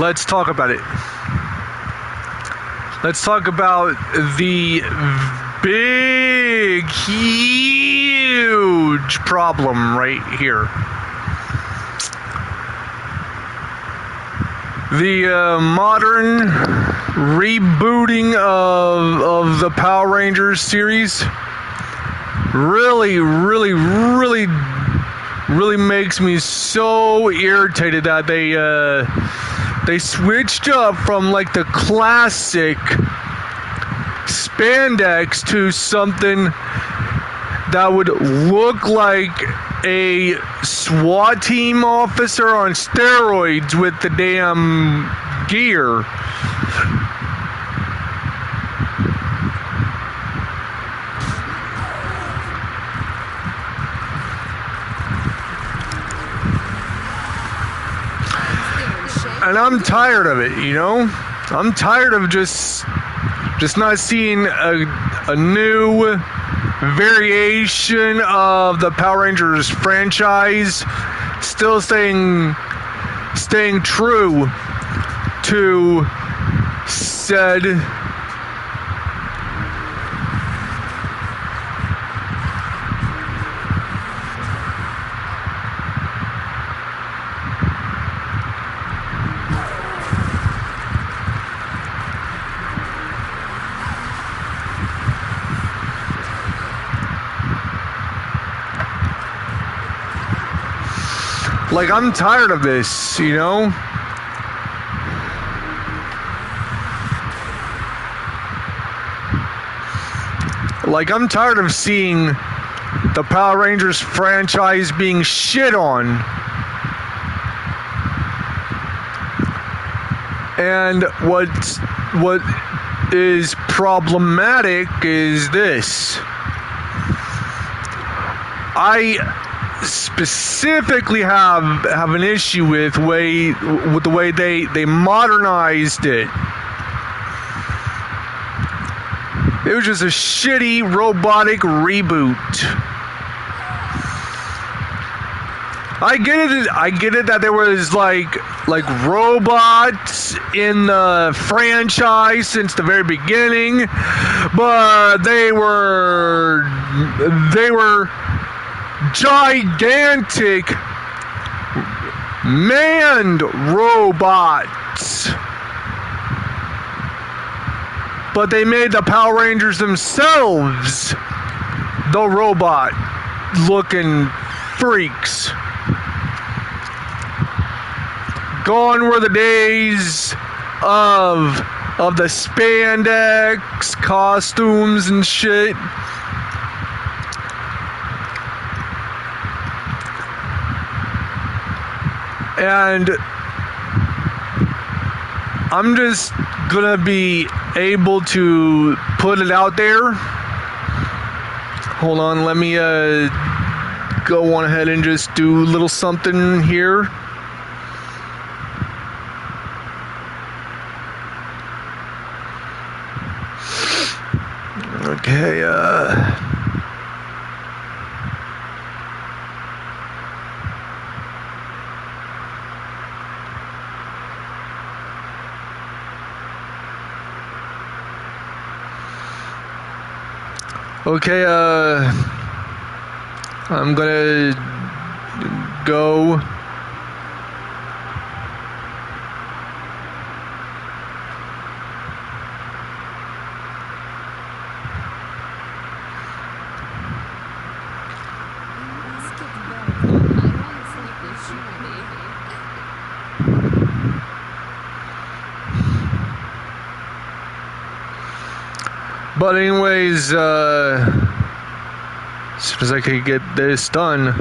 let's talk about it. Let's talk about the big, huge problem right here. The modern rebooting of the Power Rangers series really makes me so irritated that they switched up from like the classic spandex to something that would look like a SWAT team officer on steroids with the damn gear. And I'm tired of it, you know? I'm tired of just not seeing a new variation of the Power Rangers franchise, still staying true to said like, I'm tired of this, you know? Like, I'm tired of seeing the Power Rangers franchise being shit on. And what is problematic is this. I specifically have an issue with the way they modernized it. It was just a shitty robotic reboot. I get it that there was like robots in the franchise since the very beginning, but they were gigantic manned robots. But they made the Power Rangers themselves the robot looking freaks. Gone were the days of the spandex costumes and shit. And I'm just gonna be able to put it out there. Hold on, let me go on ahead and just do a little something here. Okay, Okay, I'm gonna go. But anyways, as soon as I could get this done,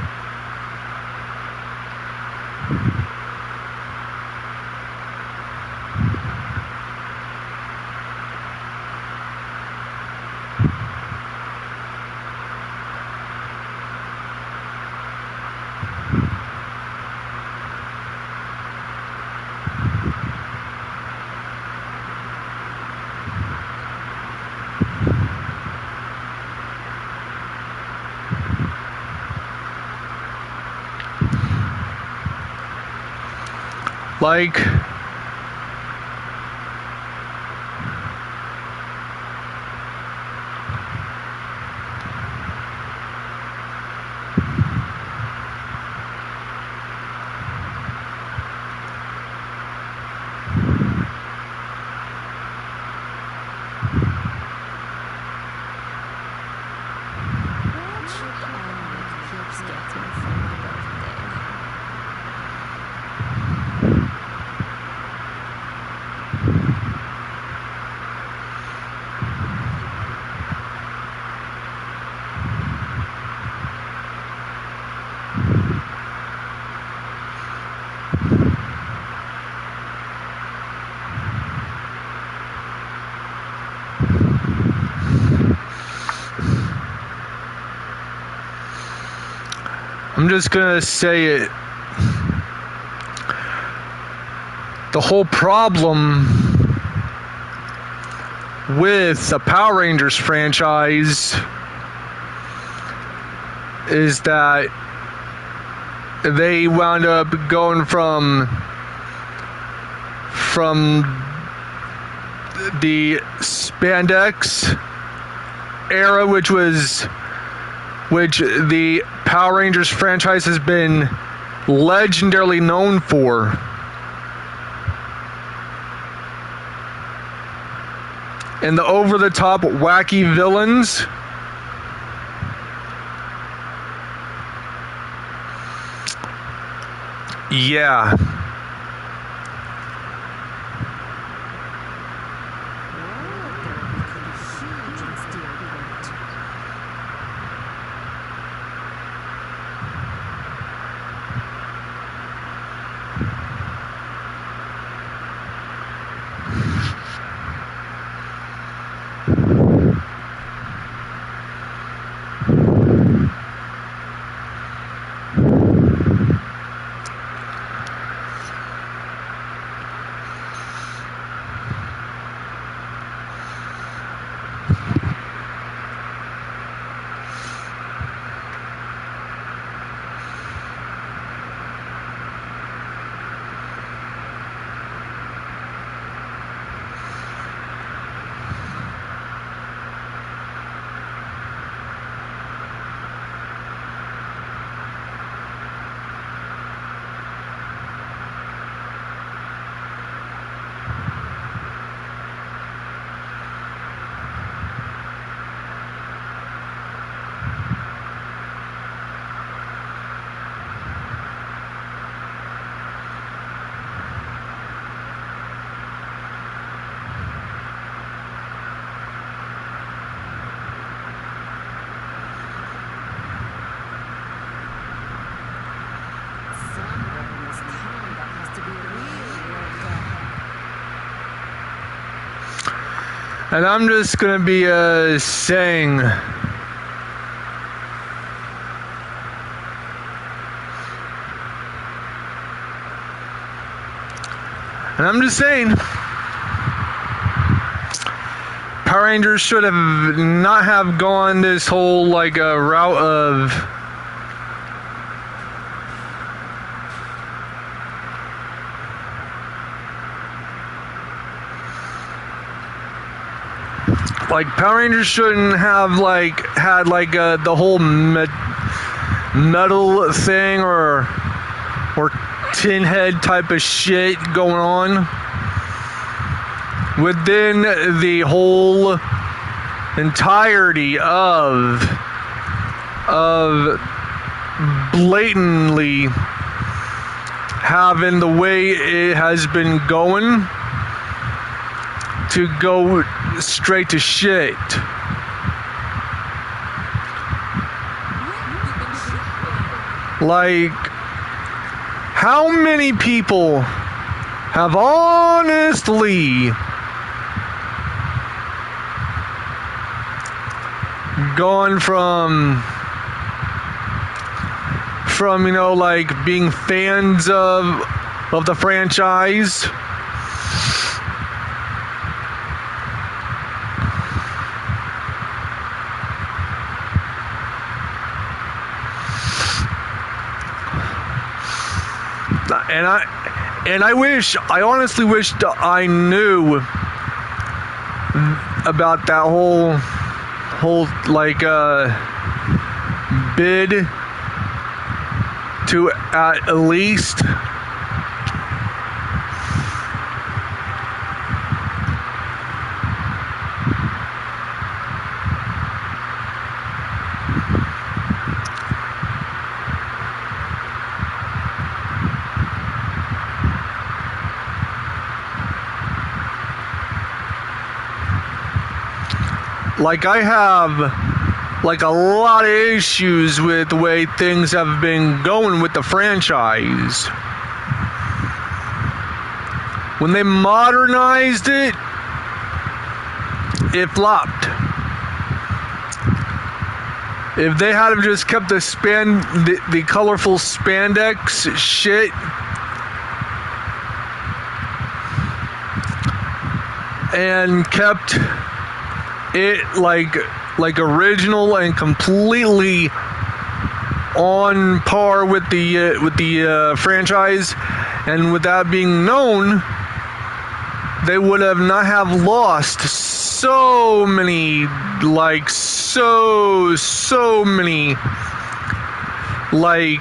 like, I'm just gonna say it. The whole problem with the Power Rangers franchise is that they wound up going from the spandex era, which the Power Rangers franchise has been legendarily known for, and the over-the-top wacky villains, yeah. And I'm just gonna be saying, Power Rangers should have not have gone this whole like route of like Power Rangers shouldn't have like had like the whole metal thing or tin head type of shit going on within the whole entirety of blatantly having the way it has been going to go straight to shit. Like, how many people have honestly gone from you know, like being fans of the franchise and I honestly wish I knew about that whole like bid to at least like I have like a lot of issues with the way things have been going with the franchise. When they modernized it, it flopped. If they had have just kept the colorful spandex shit, and kept it like original and completely on par with the franchise, and with that being known, they would have not have lost so many, like so many, like,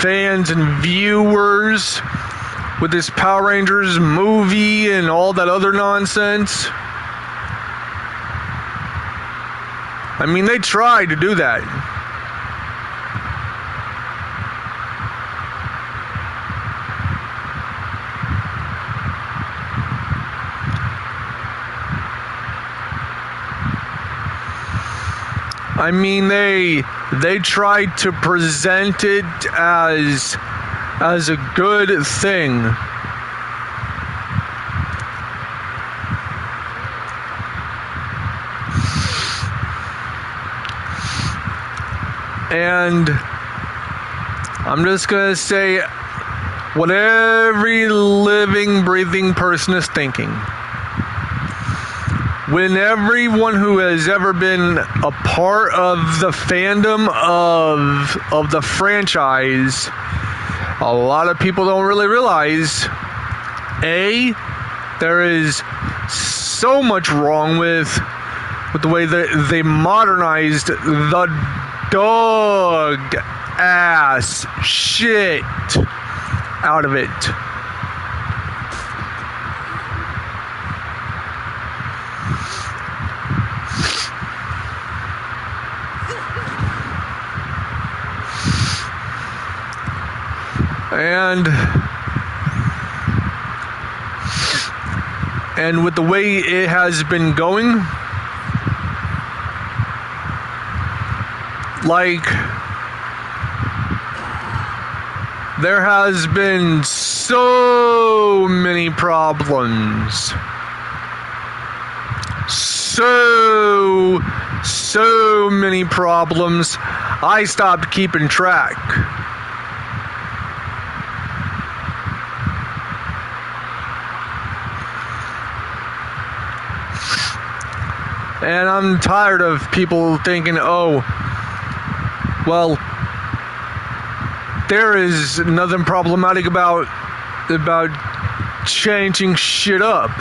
fans and viewers with this Power Rangers movie and all that other nonsense. I mean, they tried to do that. I mean, they tried to present it as a good thing. And I'm just gonna say what every living, breathing person is thinking. When everyone who has ever been a part of the fandom of the franchise, a lot of people don't really realize, A, there is so much wrong with the way that they modernized the dog ass shit out of it. And with the way it has been going, like, there has been so many problems. So many problems. I stopped keeping track. And I'm tired of people thinking, oh, well, there is nothing problematic about changing shit up.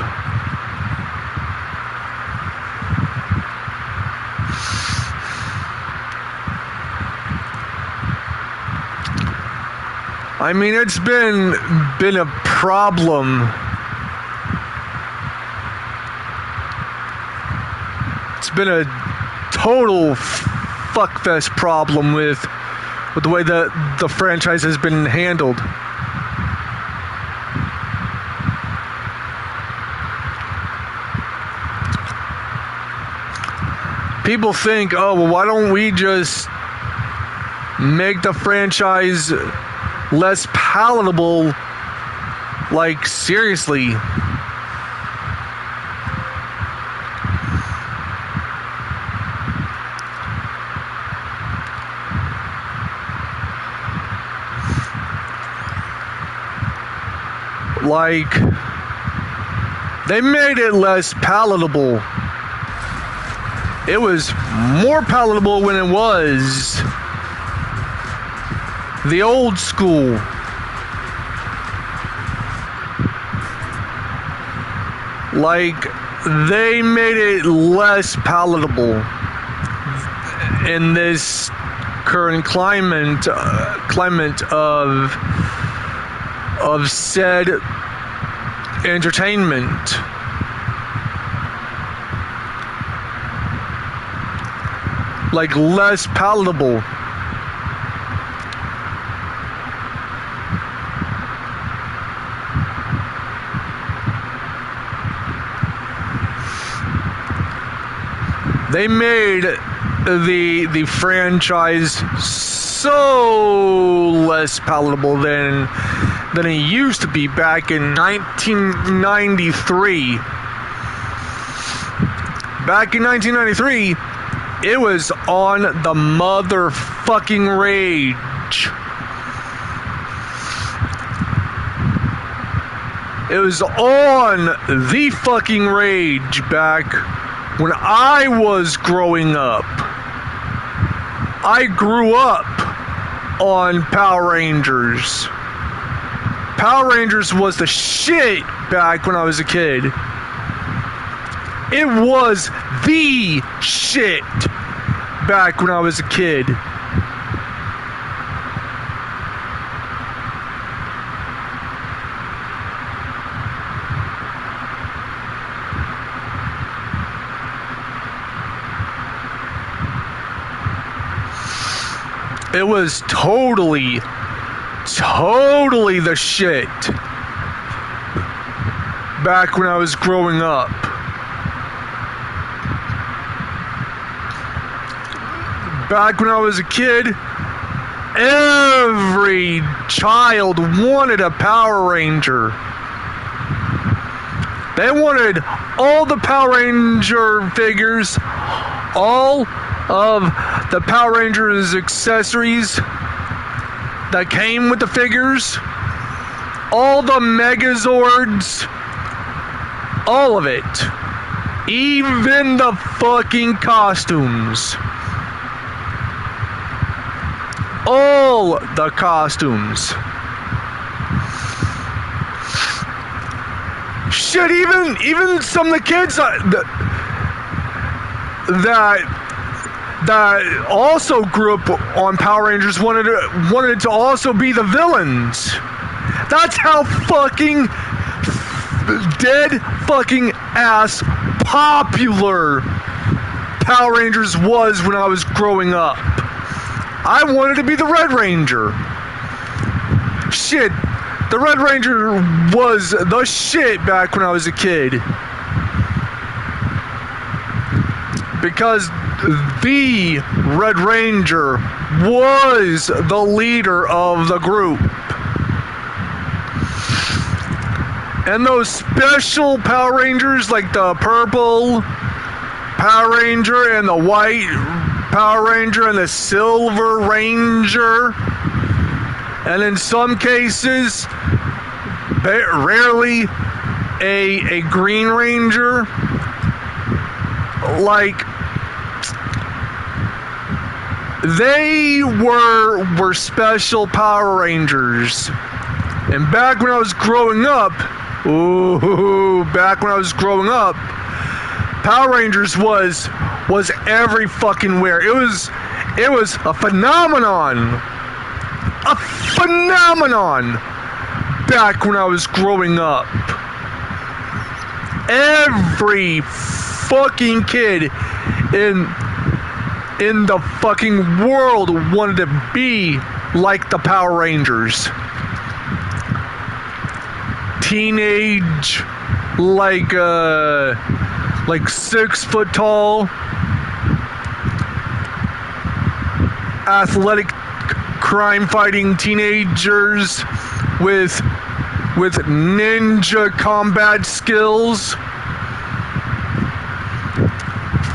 I mean, it's been a problem. It's been a total fuckfest problem with the way the franchise has been handled. People think, oh, well, why don't we just make the franchise less palatable? Like, seriously. Like, they made it less palatable. It was more palatable when it was the old school. Like, they made it less palatable in this current climate of said entertainment. Like, less palatable. They made the franchise so less palatable than it used to be back in 1993. Back in 1993, It was on the motherfucking rage. It was on the fucking rage back when I was growing up. I grew up on Power Rangers. Power Rangers was the shit back when I was a kid. It was the shit back when I was a kid. It was totally the shit back when I was growing up. Back when I was a kid, every child wanted a Power Ranger. They wanted all the Power Ranger figures, all of the Power Rangers accessories that came with the figures, all the Megazords, all of it, even the fucking costumes, all the costumes. Shit, even some of the kids that also grew up on Power Rangers wanted it to also be the villains. That's how fucking dead fucking ass popular Power Rangers was when I was growing up. I wanted to be the Red Ranger. Shit, the Red Ranger was the shit back when I was a kid. Because the Red Ranger was the leader of the group. And those special Power Rangers, like the purple Power Ranger and the white Power Ranger and the Silver Ranger, and in some cases, rarely a Green Ranger, like, they were special Power Rangers. And back when I was growing up, Power Rangers was every fucking where. It was a phenomenon. A phenomenon back when I was growing up. Every fucking kid in the fucking world wanted to be like the Power Rangers. Teenage, like 6 foot tall, athletic, crime fighting teenagers with ninja combat skills,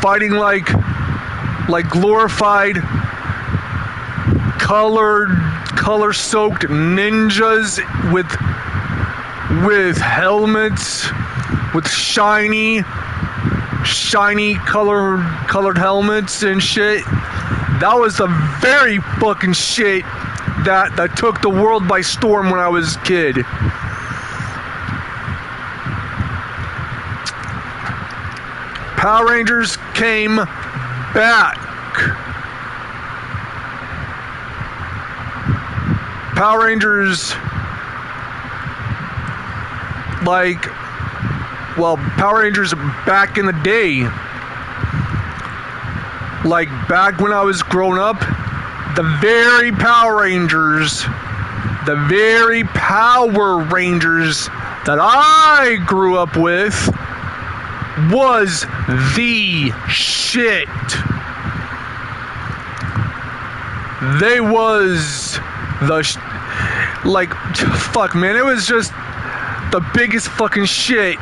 fighting like glorified color soaked ninjas with helmets, with shiny colored helmets and shit. That was the very fucking shit that took the world by storm when I was a kid. Power Rangers came back. Power Rangers, Power Rangers back in the day, like back when I was growing up, the very Power Rangers that I grew up with was the shit. They was fuck, man, it was just the biggest fucking shit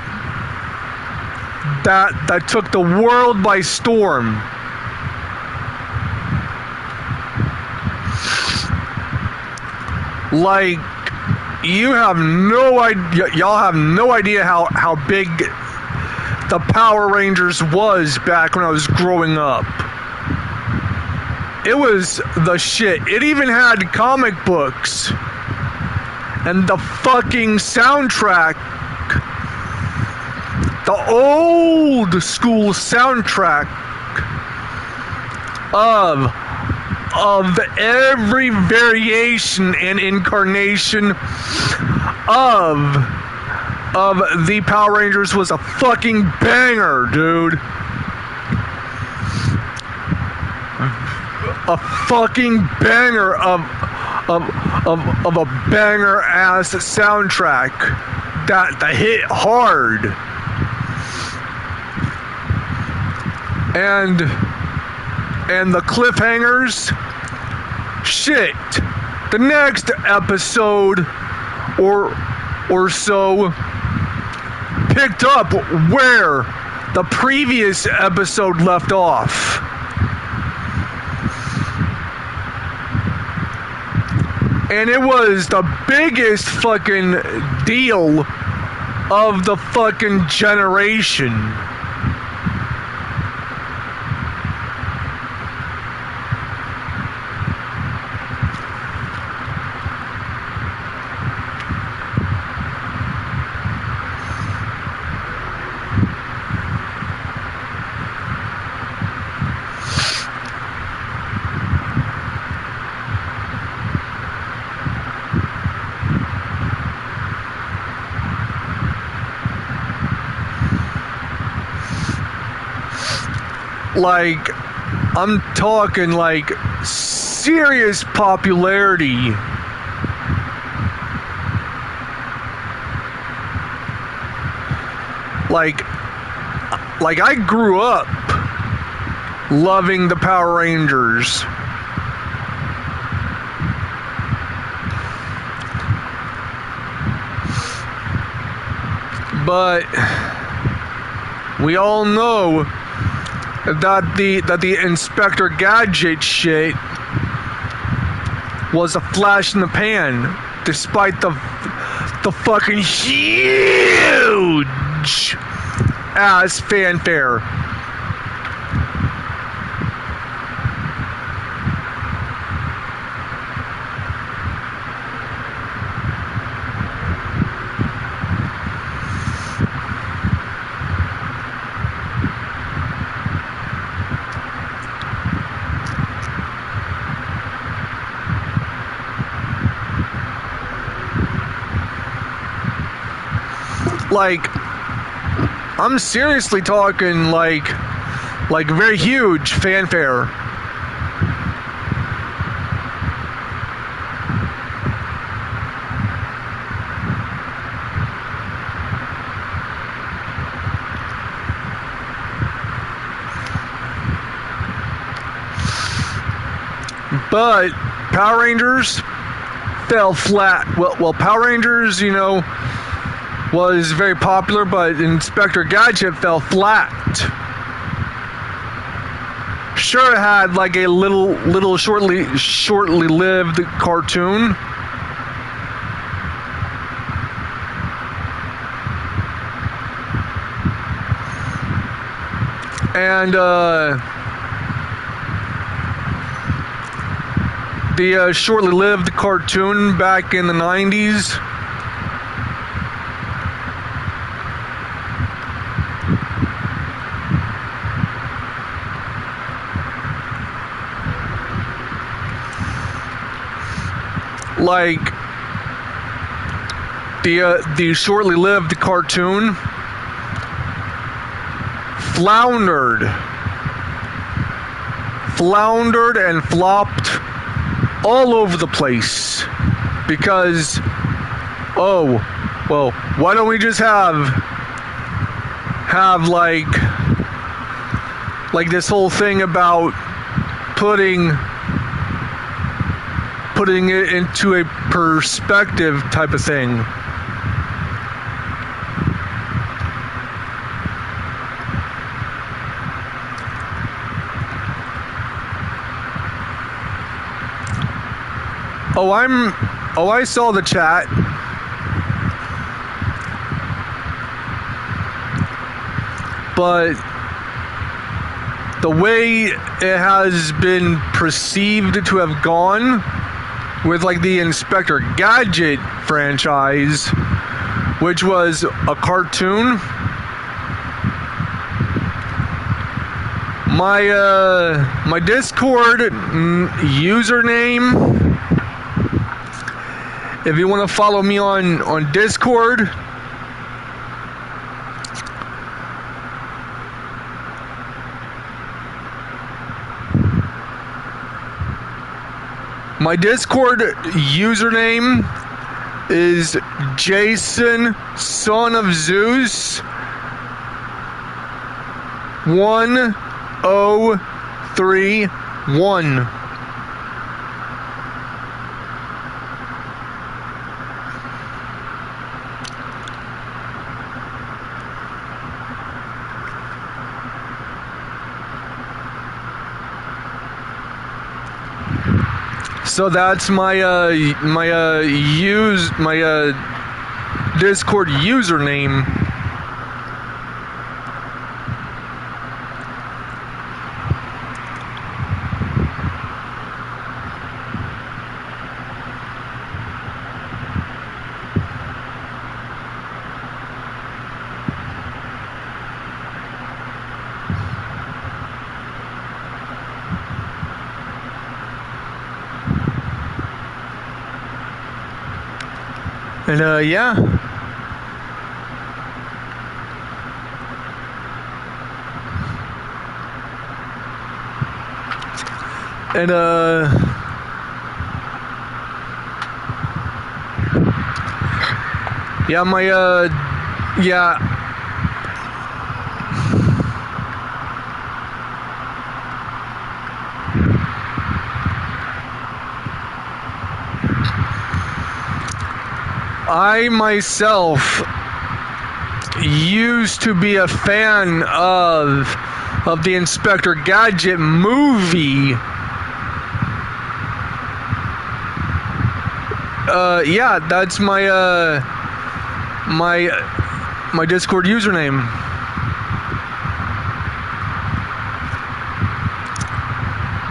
that took the world by storm. Like, you have no idea, y'all have no idea how big the Power Rangers was back when I was growing up. It was the shit. It even had comic books and the fucking soundtrack, the old school soundtrack of every variation and incarnation of the Power Rangers was a fucking banger, dude. A fucking banger of a banger ass soundtrack that hit hard. And the cliffhangers, shit. The next episode or so picked up where the previous episode left off. And it was the biggest fucking deal of the fucking generation. Like, I'm talking like serious popularity. Like I grew up loving the Power Rangers. But we all know that the Inspector Gadget shit was a flash in the pan, despite the fucking huge ass fanfare. Like, I'm seriously talking like very huge fanfare. But Power Rangers fell flat. Well, Power Rangers, you know, was very popular, but Inspector Gadget fell flat. Sure, it had like a little shortly lived cartoon. And the shortly lived cartoon back in the 90s like the shortly lived cartoon floundered and flopped all over the place because, oh, well, why don't we just have like this whole thing about putting it into a perspective type of thing. Oh, I saw the chat. But the way it has been perceived to have gone with like the Inspector Gadget franchise, which was a cartoon, my Discord username, if you want to follow me on Discord, my Discord username is Jason Son of Zeus 1031. So that's my Discord username. And yeah. And yeah, my yeah. I myself used to be a fan of the Inspector Gadget movie. Yeah, that's my my Discord username.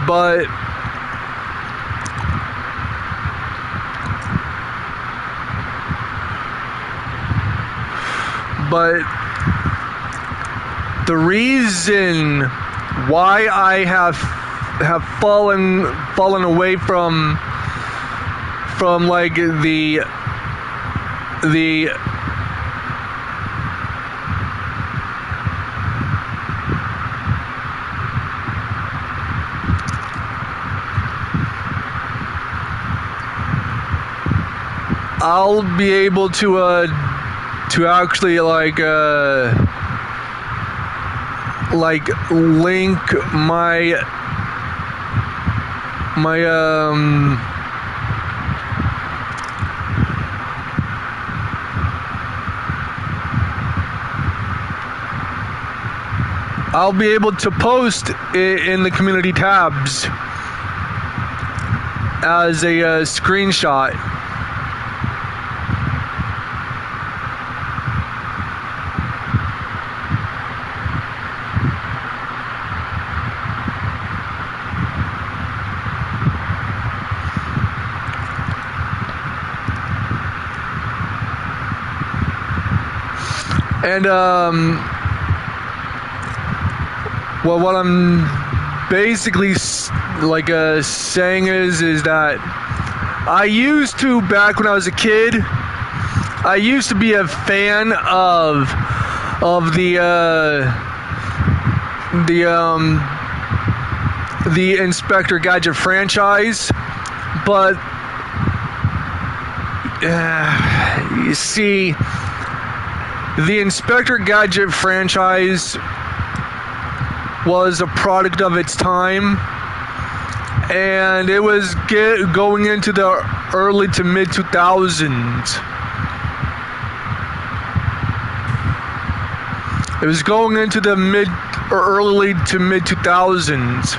But the reason why I have fallen away from like the I'll be able to actually like link my I'll be able to post it in the community tabs as a screenshot. And well, what I'm basically like saying is that I used to, back when I was a kid, I used to be a fan of the Inspector Gadget franchise, but you see, the Inspector Gadget franchise was a product of its time, and it was going into the early to mid 2000s. It was going into the early to mid 2000s.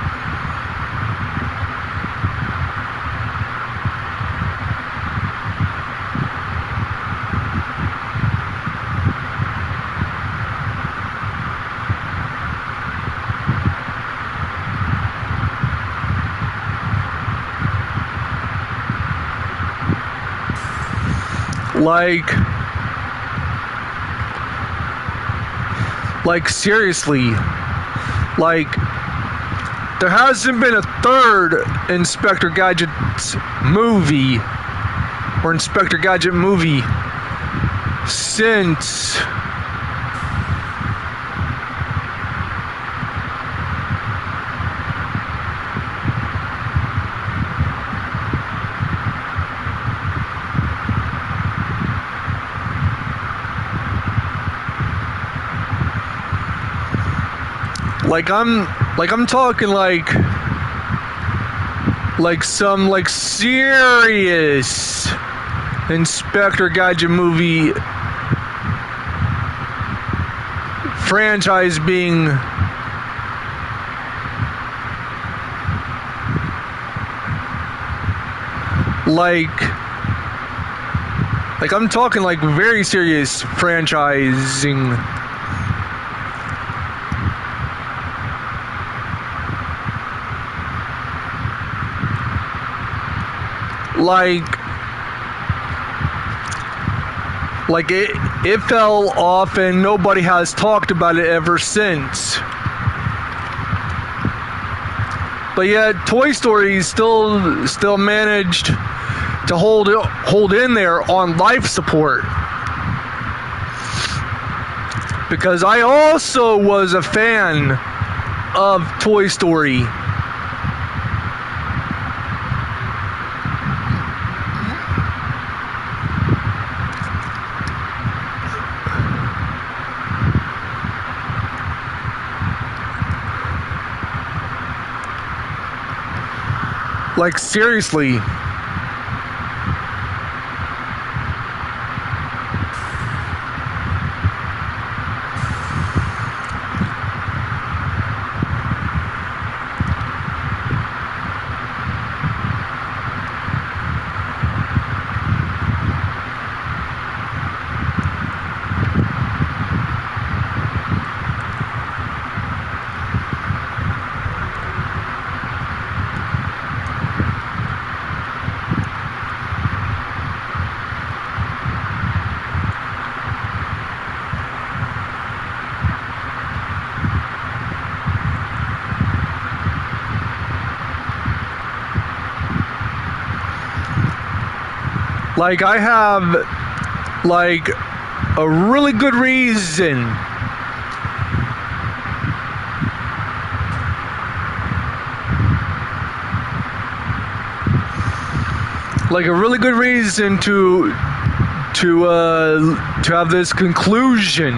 Like seriously, like there hasn't been a third Inspector Gadget movie or Inspector Gadget movie since I'm talking like some like serious Inspector Gadget movie franchise being like I'm talking like very serious franchising. Like it fell off and nobody has talked about it ever since. But yet Toy Story still managed to hold in there on life support. Because I also was a fan of Toy Story. Like seriously. Like I have like a really good reason to have this conclusion.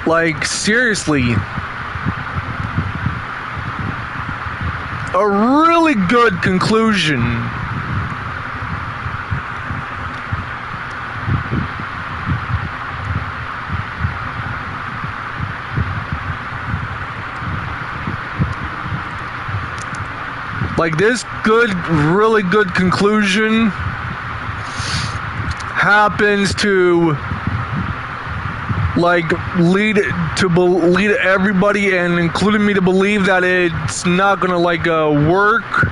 Like seriously, a really good conclusion. Like this really good conclusion happens to like lead everybody and including me to believe that it's not gonna like work.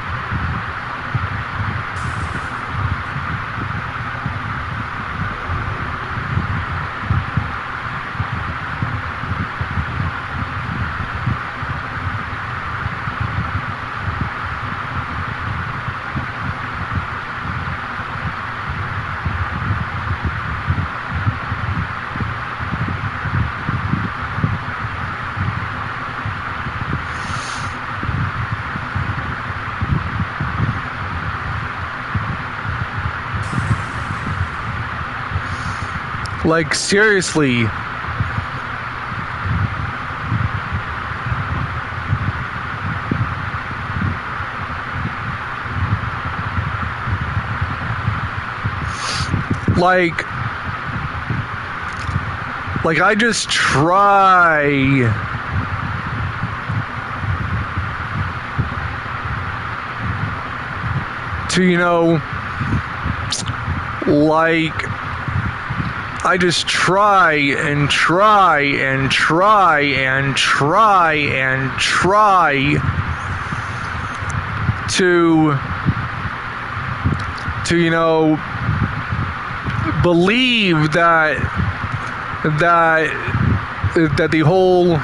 Like seriously. Like I just try to, you know, like I just try and try and try and try and try to believe that the whole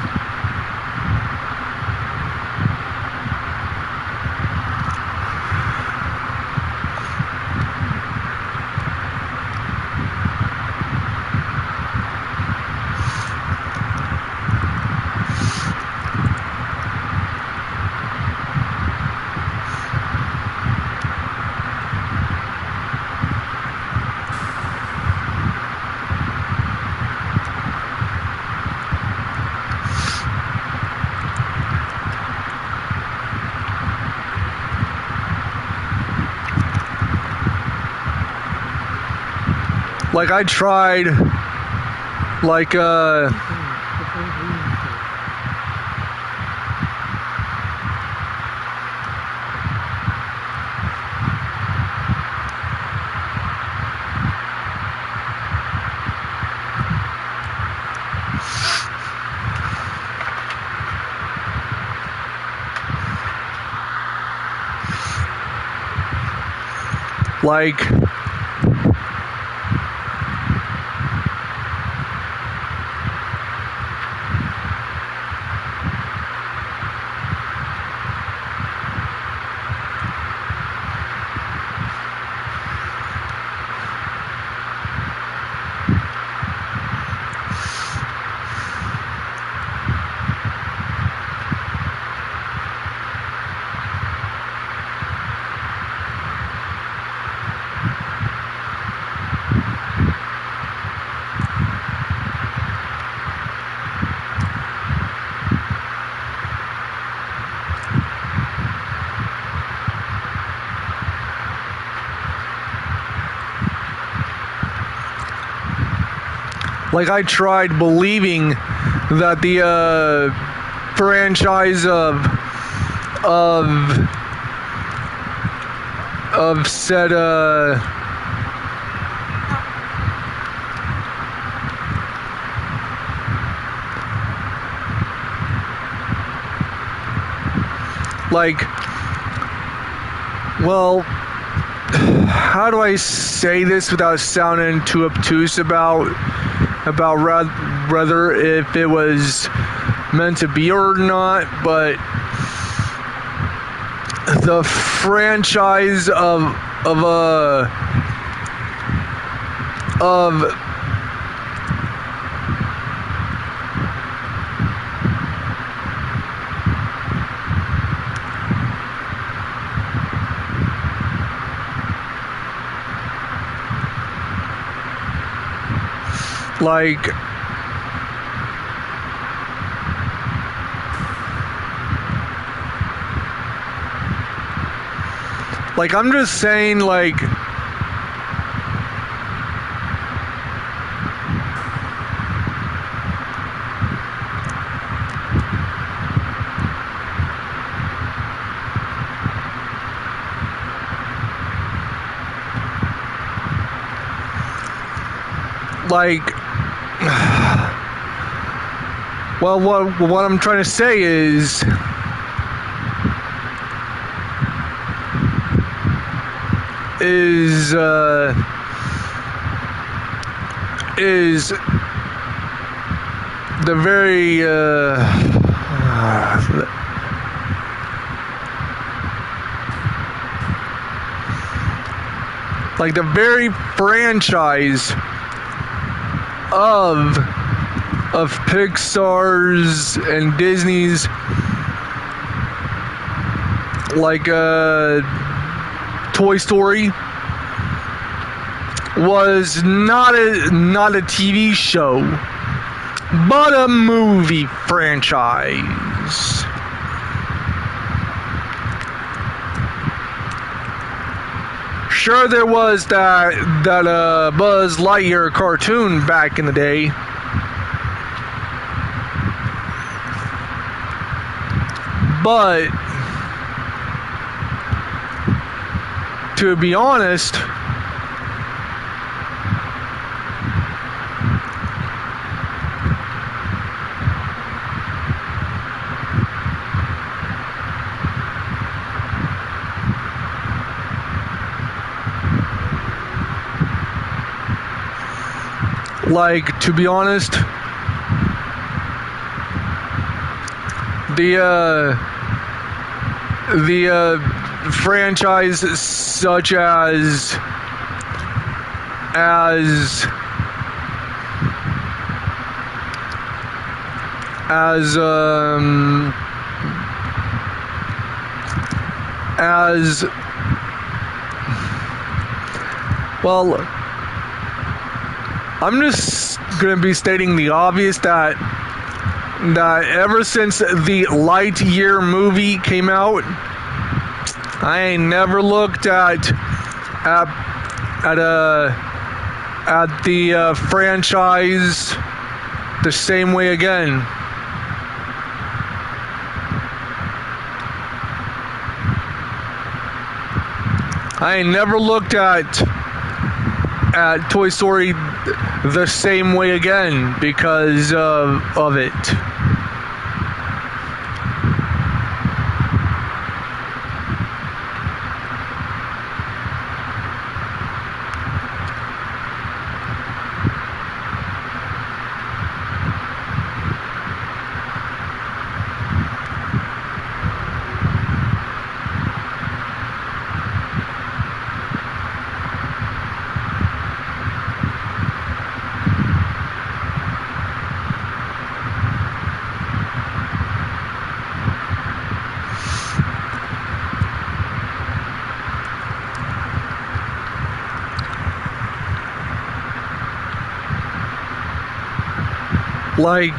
like I tried like I tried believing that the franchise of said well, how do I say this without sounding too obtuse about whether if it was meant to be or not, but the franchise of I'm just saying well, what I'm trying to say is the very the very franchise of Pixar's and Disney's Toy Story was not a TV show, but a movie franchise. Sure, there was that Buzz Lightyear cartoon back in the day. But to be honest, Like, to be honest, the franchise such as well, I'm just gonna be stating the obvious that ever since the Lightyear movie came out, I ain't never looked at the franchise the same way again. I ain't never looked at Toy Story the same way again because of it. Like,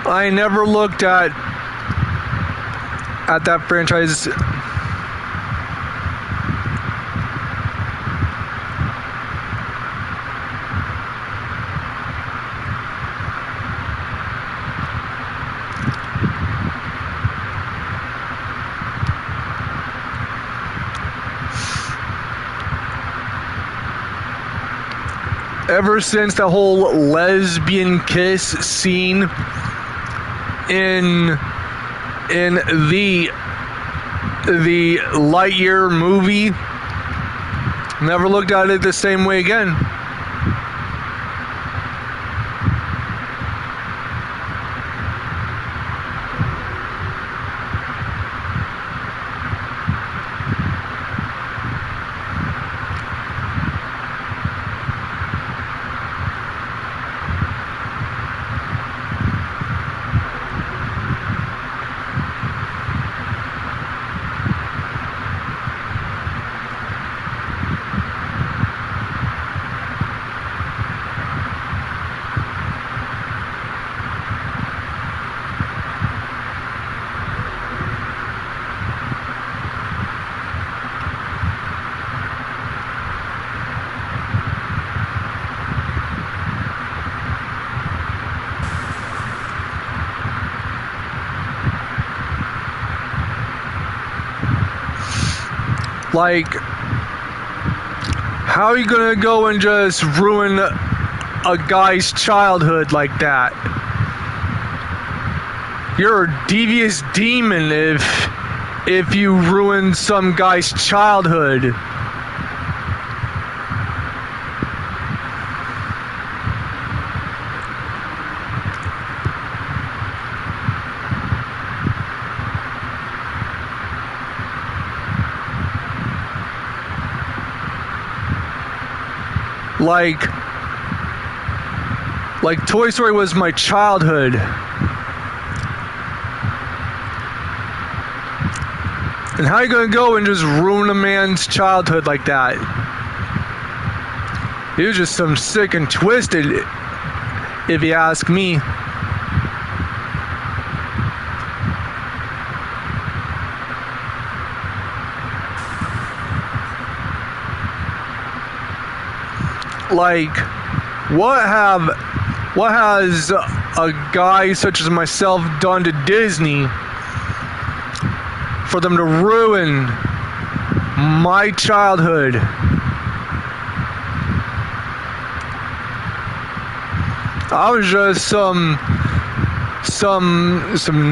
I never looked at that franchise ever since the whole lesbian kiss scene in the Lightyear movie, never looked at it the same way again. Like, how are you gonna go and just ruin a guy's childhood like that? You're a devious demon if you ruin some guy's childhood. Like Toy Story was my childhood. And how are you gonna go and just ruin a man's childhood like that? He was just some sick and twisted, if you ask me. Like, what has a guy such as myself done to Disney for them to ruin my childhood? I was just some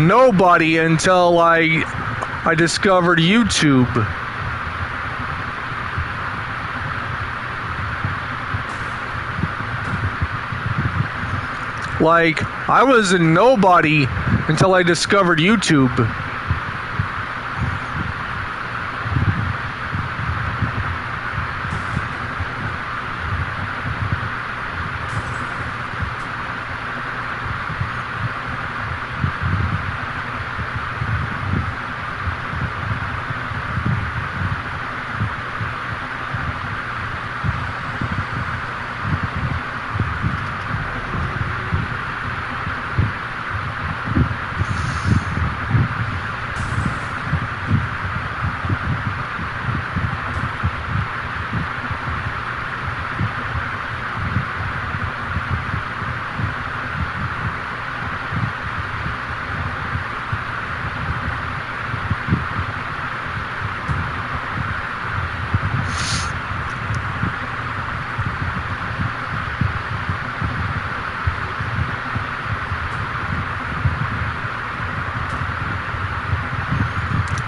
nobody until I discovered YouTube. Like, I was a nobody until I discovered YouTube.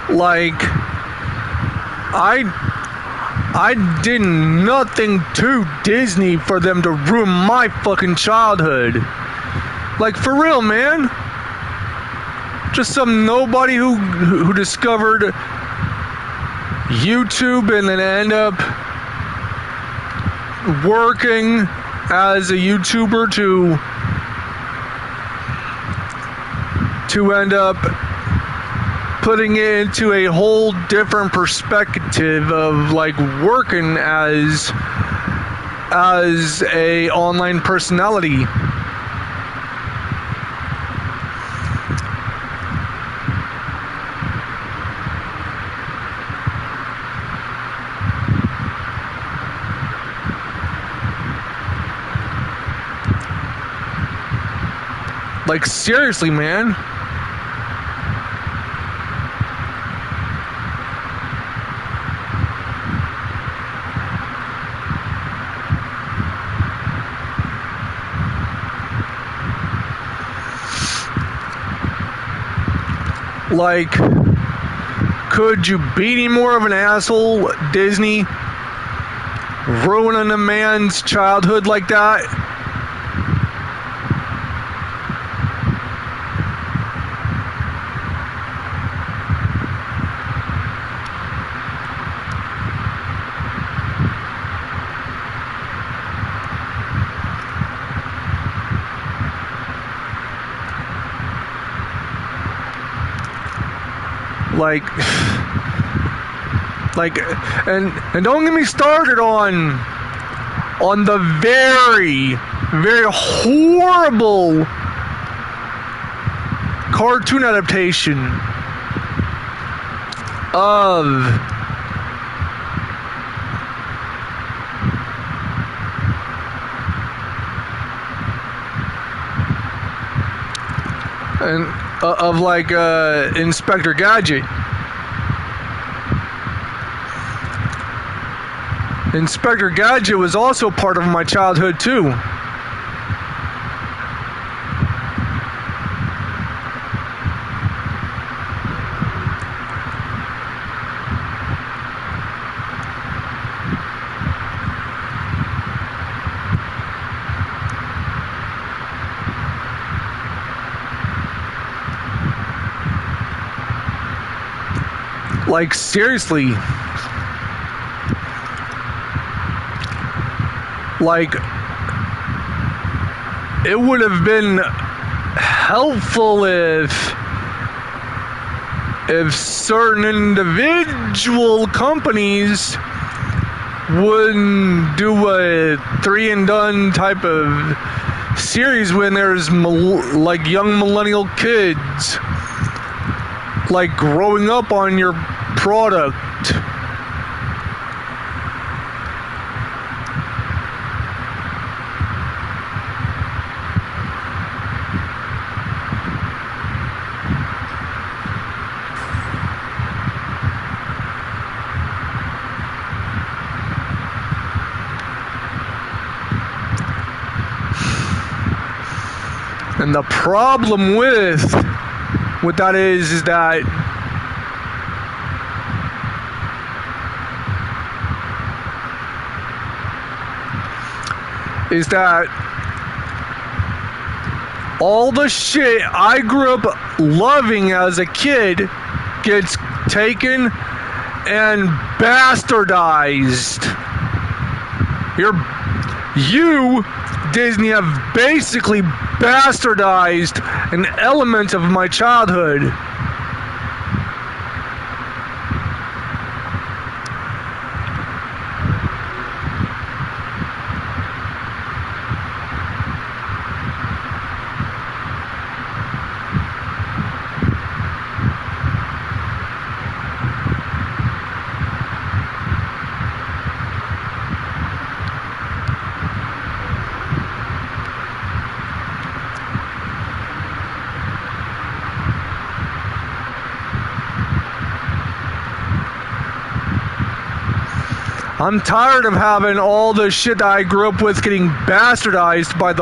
Like, I did nothing to Disney for them to ruin my fucking childhood. Like, for real, man. Just some nobody who discovered YouTube and then end up working as a YouTuber to end up putting it into a whole different perspective of like working as a online personality. Like, seriously, man. Like, could you be any more of an asshole, Disney? Ruining a man's childhood like that? Like, and don't get me started on the very, very horrible cartoon adaptation of Inspector Gadget. Inspector Gadget was also part of my childhood too. Like, seriously. Like, it would have been helpful if certain individual companies wouldn't do a 3 and done type of series when there's like young millennial kids like growing up on your product. And the problem with that is that all the shit I grew up loving as a kid gets taken and bastardized. You, Disney, have basically bastardized an element of my childhood. I'm tired of having all the shit that I grew up with getting bastardized by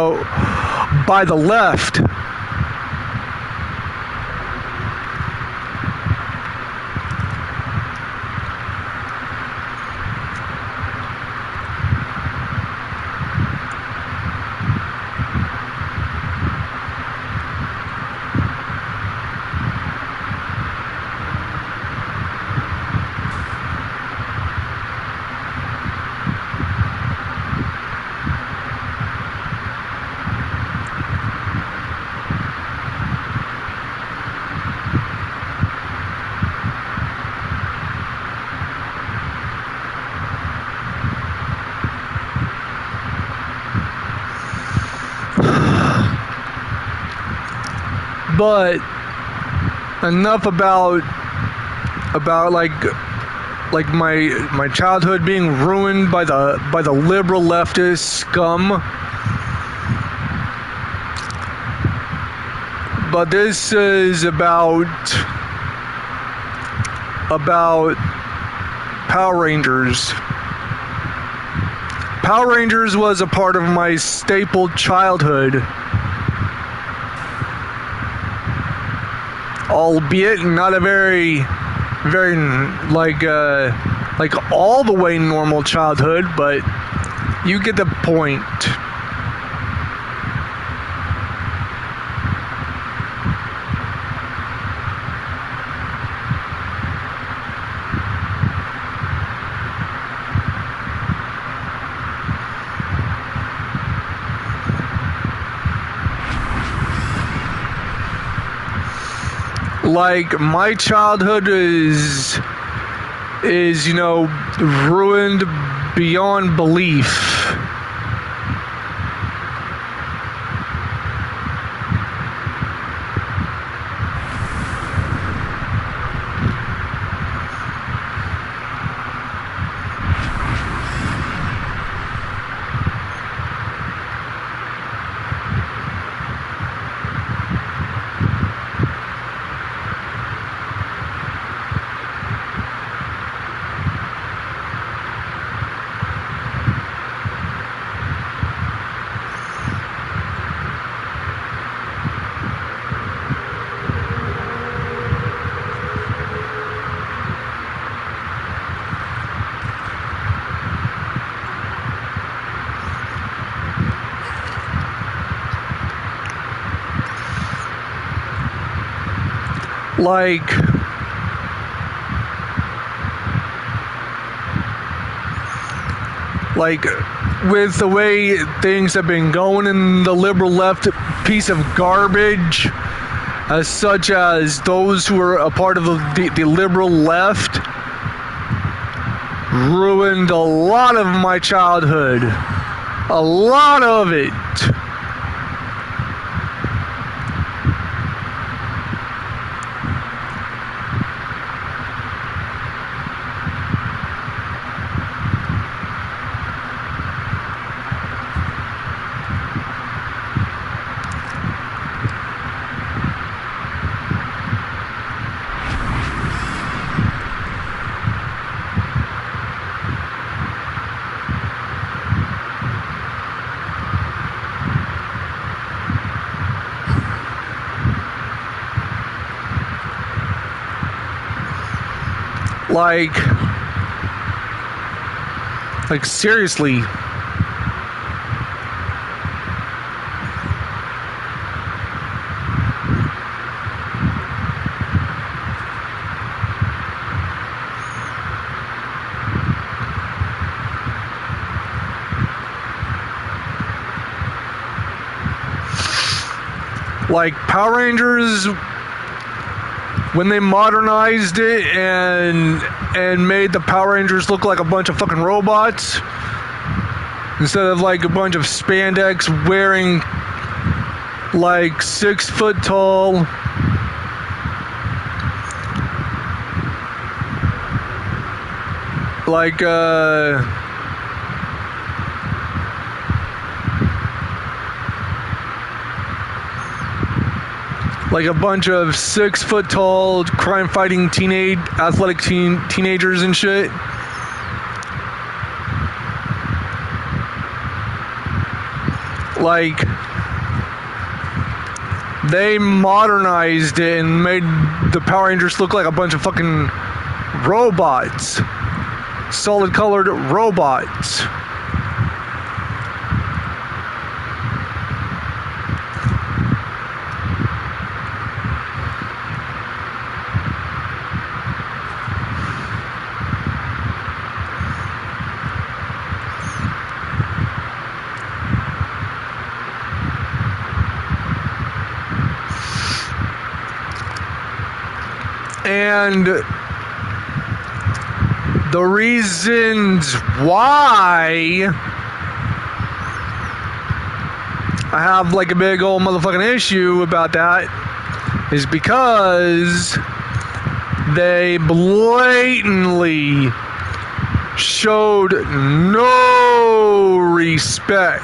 the left. But enough about like my childhood being ruined by the liberal leftist scum. But this is about Power Rangers. Power Rangers was a part of my staple childhood. Albeit not a very like all the way normal childhood, but you get the point. Like, my childhood is ruined beyond belief. Like with the way things have been going in the liberal left piece of garbage, as such as those who are a part of the liberal left, ruined a lot of my childhood. A lot of it. Like seriously. Like Power Rangers, when they modernized it and made the Power Rangers look like a bunch of fucking robots instead of like a bunch of spandex wearing like 6 foot tall like a bunch of 6 foot tall crime fighting athletic teenagers and shit. Like they modernized it and made the Power Rangers look like a bunch of fucking robots. Solid colored robots. And the reasons why I have like a big old motherfucking issue about that is because they blatantly showed no respect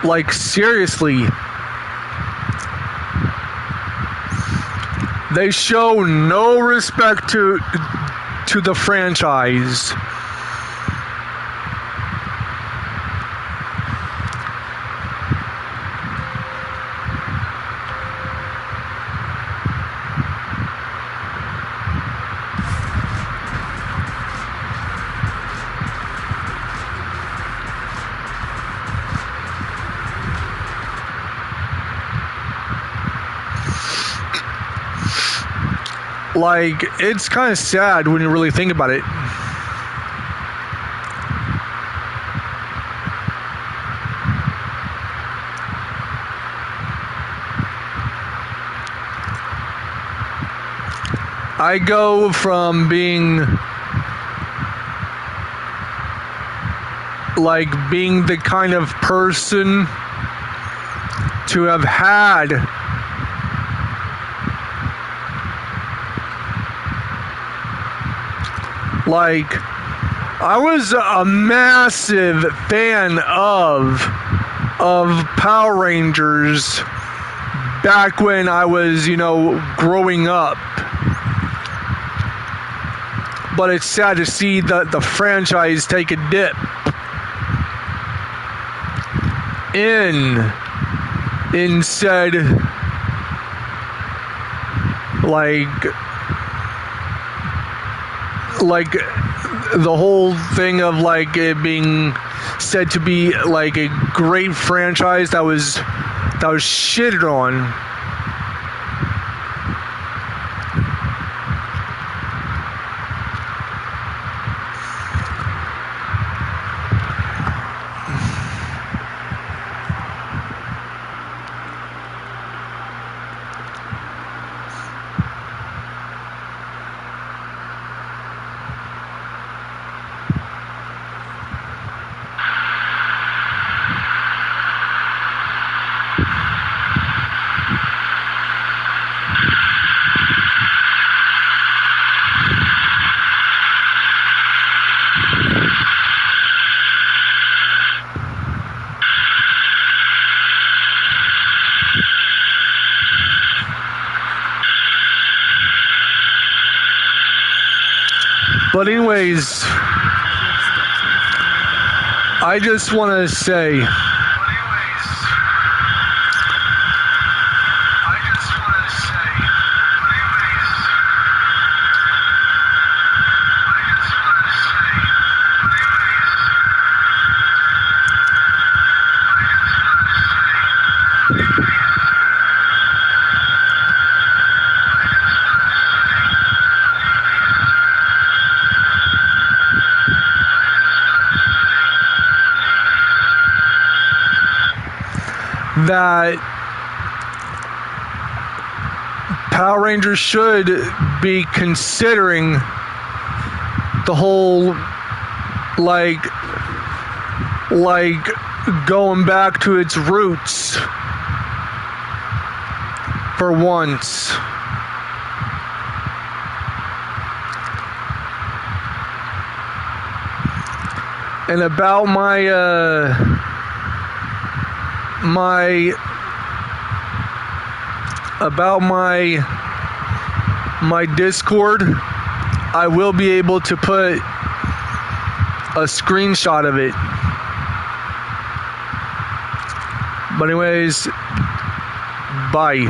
like seriously, they show no respect to the franchise. Like, it's kind of sad when you really think about it. I go from being the kind of person to have had I was a massive fan of Power Rangers back when I was, growing up. But it's sad to see the franchise take a dip in said the whole thing of it being said to be a great franchise that was shitted on. But anyways, I just want to say, that Power Rangers should be considering the whole like going back to its roots for once. And about my Discord, I will be able to put a screenshot of it. But anyways, bye.